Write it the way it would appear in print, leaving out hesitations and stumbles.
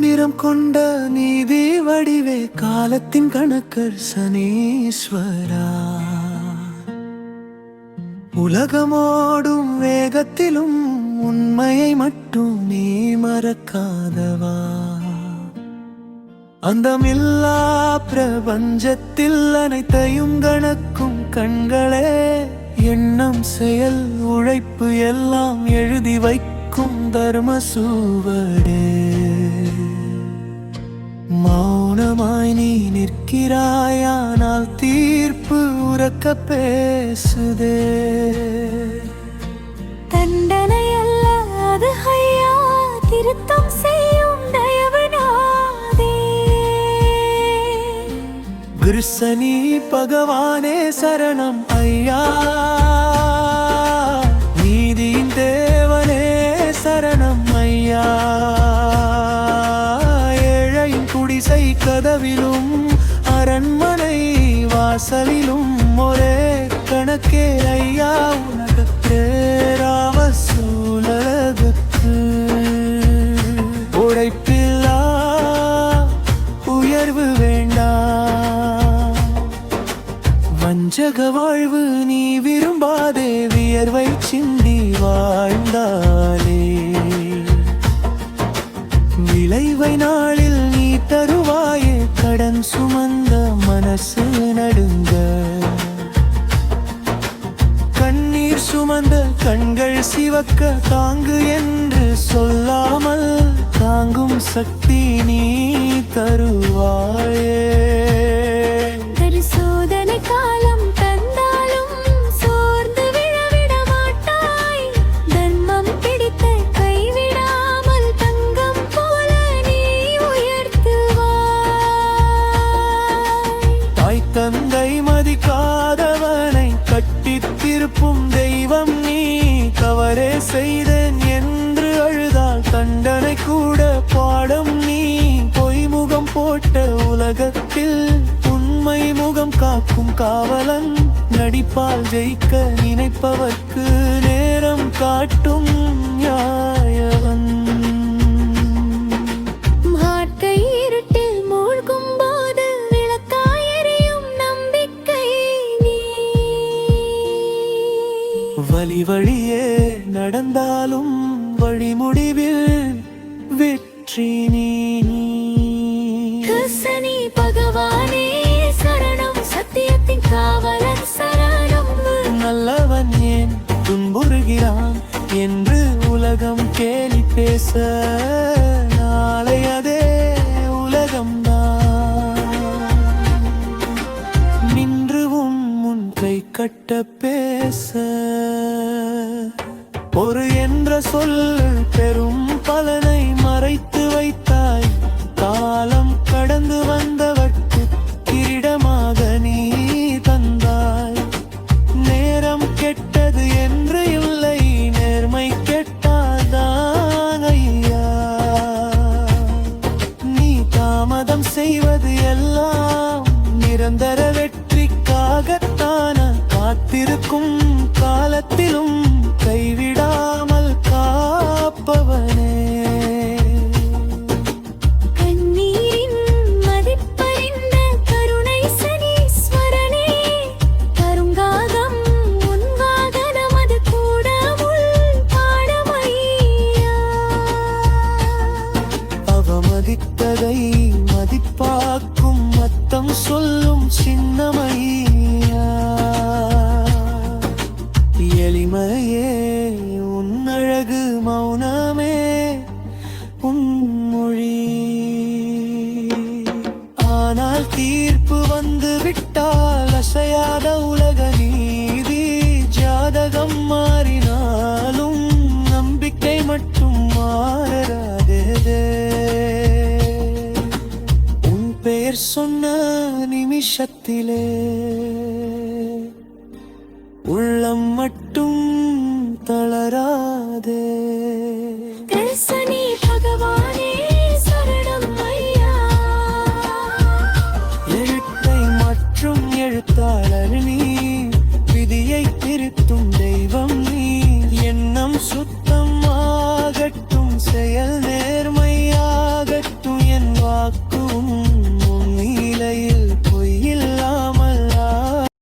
நிறம் கொண்ட நீதி வடிவே காலத்தின் கணக்கர் சனீஸ்வரா. உலகமோடும் வேகத்திலும் உண்மையை மட்டும் நீ மறக்காதவா. அந்தமில்லா பிரபஞ்சத்தில் அனைத்தையும் கணக்கும் கண்களே, எண்ணம் செயல் உழைப்பு எல்லாம் எழுதி வைக்கும் தர்ம சுவடே. மௌனமாய் நீ நிற்கிறாயானால் தீர்ப்பு உரக்க பேசுதே. தண்டனை அல்ல அது ஐயா, திருத்தம் செய்யும் தயவனாதே. கிருஷ்ணனி பகவானே சரணம் ஐயா, நீதியின் தேவனே சரணம் ஐயா. ஏழையின் குடிசை கதவிலும் அரண்மனை வாசலிலும் ஒரே கணக்கே ஐயா. உலகத்தே ராவசூலகத்து உழைப்பில்லா உயர்வு வேண்டாம். வஞ்சக வாழ்வு நீ விரும்பாதே, வியர்வை சிந்தி வாழ்ந்தாலே விளைவை நாளில் நீ தருவாயே. கடன் சுமந்த மனசு நடுங்க, கண்ணீர் சுமந்த கண்கள் சிவக்க, தாங்கு என்று சொல்லாமல் தாங்கும் சக்தி நீ தருவாயே. பரிசோதனை காலம் தந்தாலும் சோர்ந்து விழவிட மாட்டாய். தர்மம் பிடித்த கைவிடாமல் தங்கம் போல நீ உயர்த்துவாய். தாய் தந்தை மதிக்காதவனை கட்டித் திருப்பும் தெய்வம் நீ. தவறே செய்தேன் என்று அழுதால் தண்டனை கூட பாடம் நீ. பொய்முகம் போட்ட உலகத்தில் உண்மை முகம் காக்கும் காவலன். நடிப்பால் ஜெயிக்க நினைப்பவர்க்கு நேரம் காட்டும் நியாயவன். வாழ்க்கை இருட்டில் மூழ்கும் போது விளக்காய் எரியும் நம்பிக்கை நீ. வழி வழியே நடந்தாலும் வழி முடிவில் வெற்றி நீ. கிருஷ்ணனி பகவானே சரணம், சத்தியத்தின் காவலன் சரணம். நல்லவன் ஏன் துன்புறுகிறான் என்று உலகம் கேலி பேச, நாளை அதே உலகம்தான் நின்று உன் முன் கை கட்ட பேச. ஒரு என்ற சொல் பெரும் பலனை மறைத்து வைத்தாய். காலம் கடந்து வந்தவர்க்கு கிரீடமாக நீ தந்தாய். நேரம் கெட்டது என்று இல்லை, நேர்மை கெட்டாதான் ஐயா. நீ தாமதம் செய்வது எல்லாம் நிரந்தர வெற்றிக்காகத்தான. காத்திருக்கும் காலத்திலும் கைவிடாமல் காப்பவனே. கண்ணீரின் மதிப்பறிந்த கருணை சனீஸ்வரனே. கருங்காகம் உன் வாகனம், அது கூட முள் பாடமையா. அவமதித்ததை மதிப்பாக்கும் மத்தம் சொல்லும் சின்னமையா. எளிமையே உன் அழகு, மௌனமே உன் மொழி. ஆனால் தீர்ப்பு வந்து விட்டால் அசையாத உலக நீதி. ஜாதகம் மாறினாலும் நம்பிக்கை மட்டும் மாறாதே. உன் பெயர் சொன்ன நிமிஷத்திலே உள்ளம் மட்டும் தளராதே. கிருஷ்ணனி பகவானே சரணம் ஐயா. எழுத்தை மற்றும் எழுத்தாளர் நீ, விதியை திருத்தும் தெய்வம் நீ. எண்ணம் சுத்த